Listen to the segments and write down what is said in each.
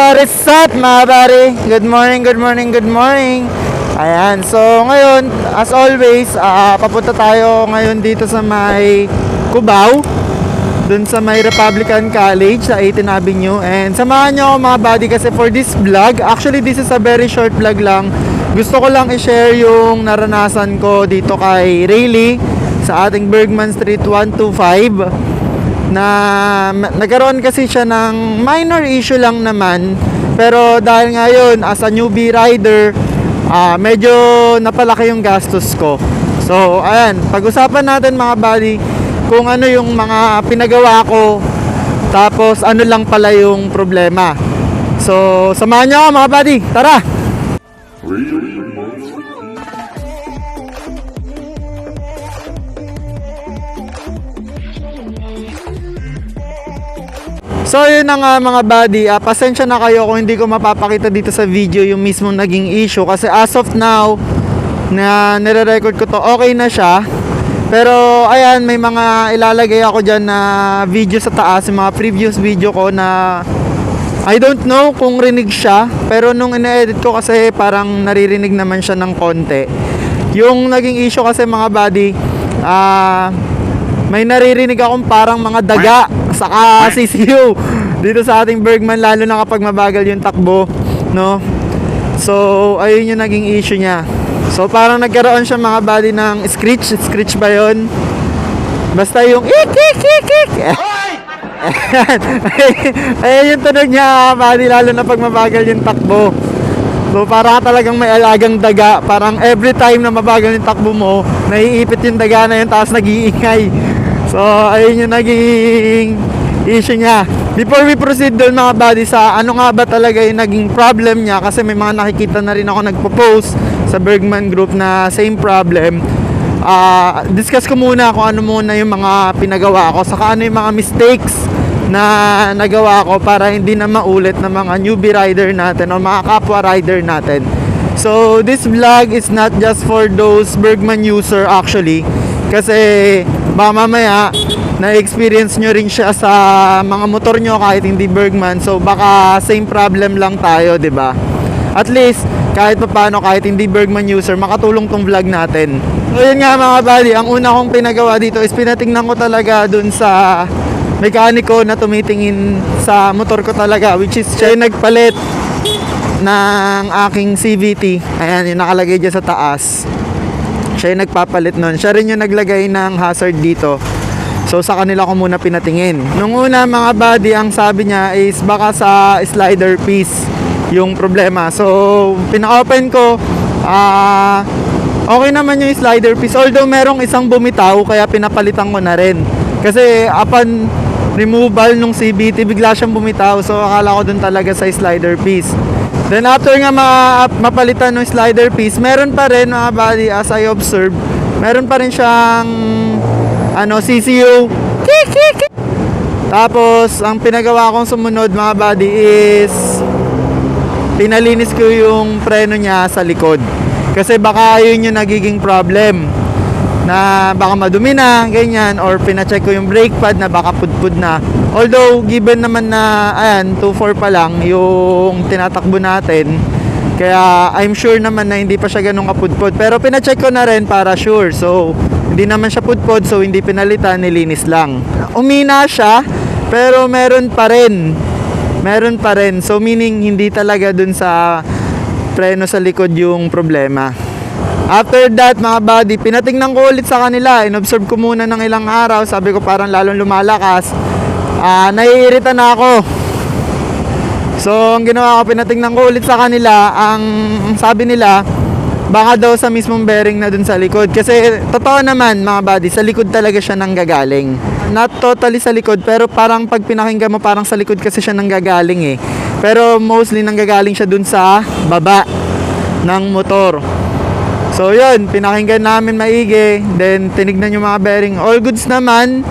What is up mga pare? Good morning, good morning, good morning. Ayan, so ngayon, as always, papunta tayo ngayon dito sa may Cubao, dun sa may Republican College sa 18th Avenue. And samahan nyo ako mga buddy kasi for this vlog, actually this is a very short vlog lang. Gusto ko lang i-share yung naranasan ko dito kay Rayleigh sa ating Bergman Street 125 na nagkaroon kasi siya ng minor issue lang naman, pero dahil ngayon as a newbie rider, medyo napalaki yung gastos ko. So ayan, pag-usapan natin mga buddy kung ano yung mga pinagawa ko, tapos ano lang pala yung problema. So samahan nyo ako mga buddy, tara! So yun na nga mga buddy, pasensya na kayo kung hindi ko mapapakita dito sa video yung mismong naging issue, kasi as of now na nire-record ko to, okay na siya. Pero ayan, may mga ilalagay ako dyan na video sa taas, yung mga previous video ko na I don't know kung rinig siya, pero nung ine-edit ko kasi parang naririnig naman siya ng konti. Yung naging issue kasi mga buddy, may naririnig akong parang mga daga saka CCU dito sa ating Bergman, lalo na kapag mabagal yung takbo, no? So ayun yung naging issue niya. So parang nagkaroon siya mga buddy ng screech ba yun? Basta yung ik. Ayun yung tunog niya mga buddy, lalo na pag mabagal yung takbo. So parang talagang may alagang daga, parang every time na mabagal yung takbo mo, naiipit yung daga na yun, tapos nag-iingay. So ayun yung naging issue niya. Before we proceed doon mga buddy sa ano nga ba talaga yung naging problem niya, kasi may mga nakikita na rin ako nagpo-post sa Bergman group na same problem, discuss ko muna kung ano muna yung mga pinagawa ko, saka ano yung mga mistakes na nagawa ko para hindi na maulit ng mga newbie rider natin o mga kapwa rider natin. So this vlog is not just for those Bergman user actually, kasi baka mamaya na-experience nyo rin siya sa mga motor nyo kahit hindi Bergman, so baka same problem lang tayo, 'di ba? At least kahit paano, kahit hindi Bergman user, makatulong tong vlog natin. So yun nga mga buddy, ang una kong pinagawa dito is pinatingnan ko talaga dun sa mekaniko na tumitingin sa motor ko talaga, which is siya yung nagpalit ng aking CVT. Ayan, yung nakalagay dyan sa taas, siya yung nagpapalit nun. Siya rin yung naglagay ng hazard dito. So sa kanila ko muna pinatingin. Nung una mga buddy, ang sabi niya is baka sa slider piece yung problema. So pina-open ko, okay naman yung slider piece, although merong isang bumitaw, kaya pinapalitan ko na rin. Kasi upon removal nung CVT, bigla siyang bumitaw, so akala ko dun talaga sa slider piece. Then after nga mapalitan ng slider piece, meron pa rin mga buddy, as I observe, meron pa rin siyang CCU. Tapos ang pinagawa kong sumunod mga buddy is pinalinis ko yung preno niya sa likod, kasi baka yun yung nagiging problem, na baka madumi na ganyan, or pina-check ko yung brake pad na baka pudpud na. Although given naman na ayan 2.4 pa lang yung tinatakbo natin, kaya I'm sure naman na hindi pa siya ganun kapudpud, pero pina-check ko na rin para sure. So hindi naman siya pudpud, so hindi pinalitan, nilinis lang. Umina siya, pero meron pa rin. So meaning hindi talaga dun sa preno sa likod yung problema. After that mga buddy, pinatingnan ko ulit sa kanila, inobserve ko muna ng ilang araw. Sabi ko parang lalong lumalakas, naiirita na ako. So ang ginawa ko, pinatingnan ko ulit sa kanila. Ang sabi nila, baka daw sa mismong bearing na dun sa likod. Kasi totoo naman mga buddy, sa likod talaga siya nanggagaling. Not totally sa likod, pero parang pag pinakinggan mo, parang sa likod kasi siya nanggagaling eh. Pero mostly nanggagaling siya dun sa baba ng motor. So yun, pinakinggan namin maigi, then tinignan yung mga bearing, all goods naman.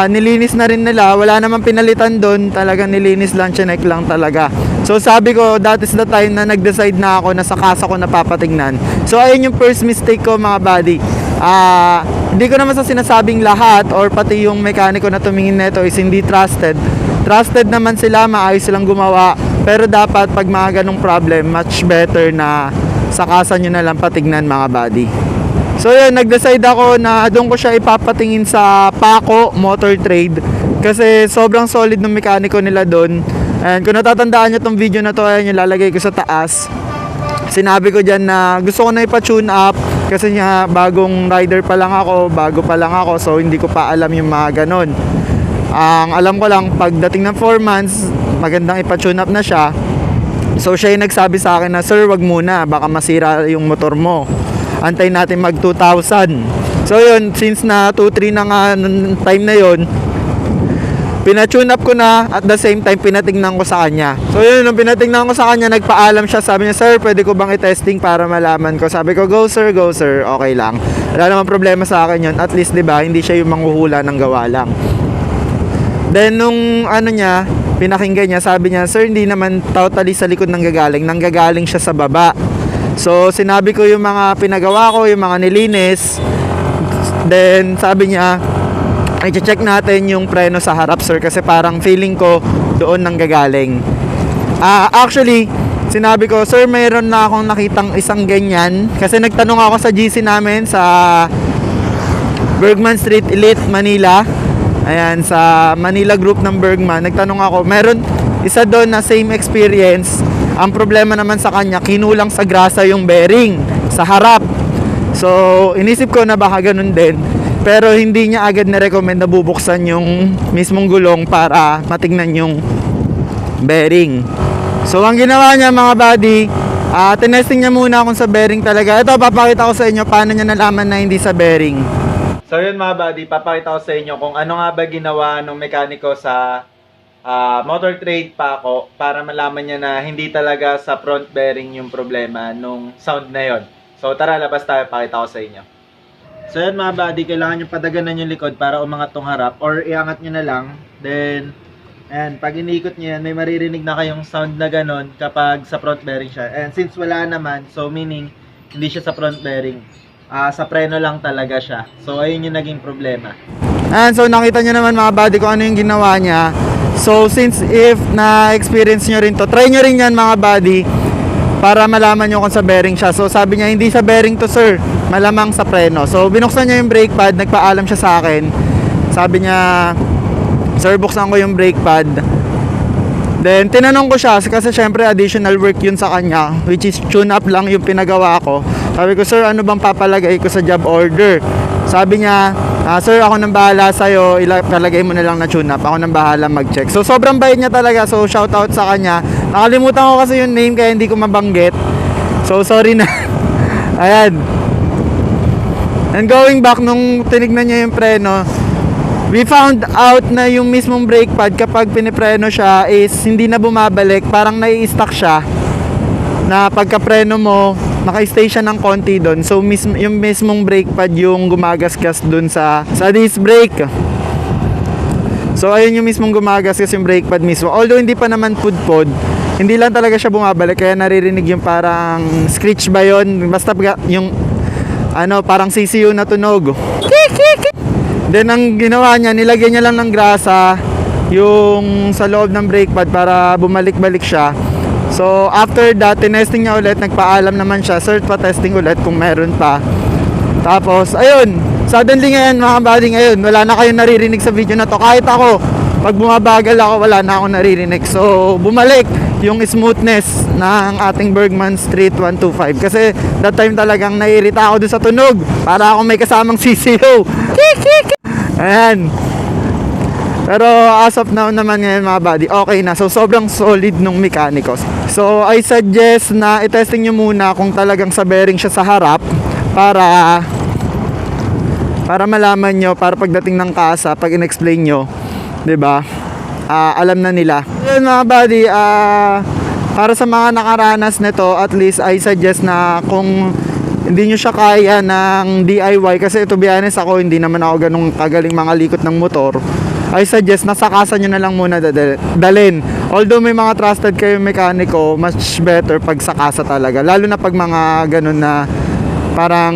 Nilinis na rin nila, wala naman pinalitan doon, talagang nilinis lang, chinek lang talaga. So sabi ko, that is the time na nag-decide na ako na sa kasa ko napapatignan. So ayun yung first mistake ko mga buddy. Hindi ko naman sa sinasabing lahat or pati yung mekaniko na tumingin nito is hindi trusted. Trusted naman sila, maayos silang gumawa. Pero dapat pag mga ganong problem, much better na sakasan nyo na lang patignan mga buddy. So yun, nag-decide ako na doon ko siya ipapatingin sa Paco Motor Trade kasi sobrang solid ng mekaniko nila doon. And kung natatandaan nyo tong video na to, ayan yung lalagay ko sa taas. Sinabi ko dyan na gusto ko na ipa-tune up kasi nga bagong rider pa lang ako, bago pa lang ako, so hindi ko pa alam yung mga ganon. Ang alam ko lang, pagdating ng 4 months, magandang ipa-tune up na siya. So siya yung nagsabi sa akin na, sir, wag muna, baka masira yung motor mo. Antay natin mag 2,000. So yun, since na 2-3 na nga time na yun, pina-tune up ko na, at the same time pinatingnan ko sa kanya. So yun, nung pinatingnan ko sa kanya, nagpaalam siya, sabi niya, sir, pwede ko bang i-testing para malaman ko? Sabi ko, go sir, okay lang. Wala namang problema sa akin yun. At least, di ba, hindi siya yung manghuhula ng gawa lang. Then nung ano niya, pinakinggan niya, sabi niya, sir, hindi naman totally sa likod nanggagaling siya sa baba. So sinabi ko yung mga pinagawa ko, yung mga nilinis. Then sabi niya, i-check natin yung preno sa harap, sir, kasi parang feeling ko doon nanggagaling. Actually, sinabi ko, sir, mayroon na akong nakitang isang ganyan, kasi nagtanong ako sa GC namin sa Bergman Street Elite, Manila. Ayan, sa Manila group ng Bergman, nagtanong ako, meron isa doon na same experience. Ang problema naman sa kanya, kinulang sa grasa yung bearing sa harap. So inisip ko na baka ganun din, pero hindi niya agad na-recommend na bubuksan yung mismong gulong para matignan yung bearing. So ang ginawa niya mga buddy, tinesting niya muna kung sa bearing talaga. Ito, papakita ko sa inyo paano niya nalaman na hindi sa bearing. So yun mga buddy, papakita ko sa inyo kung ano nga ba ginawa ng mekaniko sa motor trade Paco para malaman niya na hindi talaga sa front bearing yung problema nung sound na yon. So tara, labas tayo, pakita ko sa inyo. So yun mga buddy, kailangan nyo padaganan yung likod para umangat tong harap, or iangat nyo na lang. Then and pag iniikot nyo yan, may maririnig na kayong sound na ganon kapag sa front bearing siya. And since wala naman, so meaning hindi siya sa front bearing, sa preno lang talaga siya. So ayun yung naging problema. And so nakita nyo naman mga buddy kung ano yung ginawa niya. So since if na-experience nyo rin to, try nyo rin yan mga buddy para malaman nyo kung sa bearing siya. So sabi niya, hindi sa bearing to sir, malamang sa preno. So binuksan niya yung brake pad, nagpaalam siya sa akin. Sabi niya, sir, buksan ko yung brake pad. Then tinanong ko siya kasi syempre additional work yun sa kanya, which is tune up lang yung pinagawa ko. Sabi ko, sir, ano bang papalagay ko sa job order? Sabi niya, sir, ako nang bahala sa'yo, ilagay mo na lang na tune up, ako nang bahala mag-check. So sobrang bait niya talaga, so shout out sa kanya. Nakalimutan ko kasi yung name kaya hindi ko mabanggit, so sorry na. Ayan. And going back, nung tinignan niya yung preno, we found out na yung mismong brake pad kapag pinipreno siya is hindi na bumabalik, parang nai-stuck siya na pagka-preno mo naka-stay siya ng konti doon. So yung mismong brake pad yung gumagasgas doon sa disc brake. So ayun yung mismong gumagasgas yung brake pad mismo. Although hindi pa naman pudpod, hindi lang talaga siya bumabalik, kaya naririnig yung parang screech ba yun, basta yung ano, parang CCU na tunog. Then ang ginawa niya, nilagyan niya lang ng grasa yung sa loob ng brake pad para bumalik-balik siya. So after that, tinesting niya ulit, nagpaalam naman siya, sir, pa-testing ulit kung meron pa. Tapos ayun, suddenly ngayon mga buddy, ngayon wala na kayong naririnig sa video na to. Kahit ako, pag bumabagal ako, wala na akong naririnig. So bumalik yung smoothness ng ating Bergman Street 125, kasi that time talagang naiirita ako dun sa tunog, para ako may kasamang CCO. Ayan. Pero as of now naman ngayon mga buddy, okay na. So sobrang solid nung mechanicos. So I suggest na i-testing nyo muna kung talagang sa bearing siya sa harap, para malaman nyo, para pagdating ng kasa, pag in-explain nyo, 'di ba? Alam na nila. Yun mga buddy, para sa mga nakaranas nito, at least I suggest na kung hindi nyo siya kaya ng DIY, kasi to be honest, ako hindi naman ako ganung kagaling mga likot ng motor, I suggest na sakasan nyo na lang muna dalin. Although may mga trusted kayo mekaniko, much better pag sakasa talaga, lalo na pag mga ganun na parang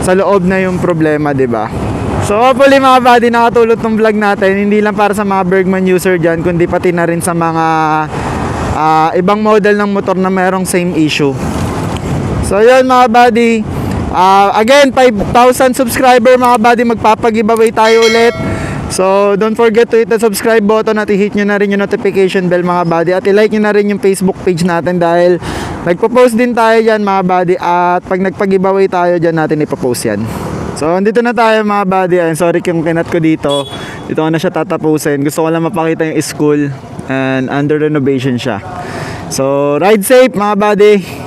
sa loob na yung problema, 'di ba? So hopefully mga buddy, nakatulot ng vlog natin, hindi lang para sa mga Bergman user dyan, kundi pati na rin sa mga ibang model ng motor na merong same issue. So yun mga buddy, again 5,000 subscriber mga buddy, magpapag-giveaway tayo ulit. So don't forget to hit the subscribe button at i-hit nyo na rin yung notification bell mga buddy, at i-like nyo na rin yung Facebook page natin dahil nagpo-post din tayo dyan mga buddy, at pag nagpag-giveaway tayo dyan natin ipopost yan. So andito na tayo mga buddy. Ayun, sorry kung kinat ko dito. Dito ko na siya tatapusin. Gusto ko lang mapakita yung school, and under renovation siya. So ride safe mga buddy.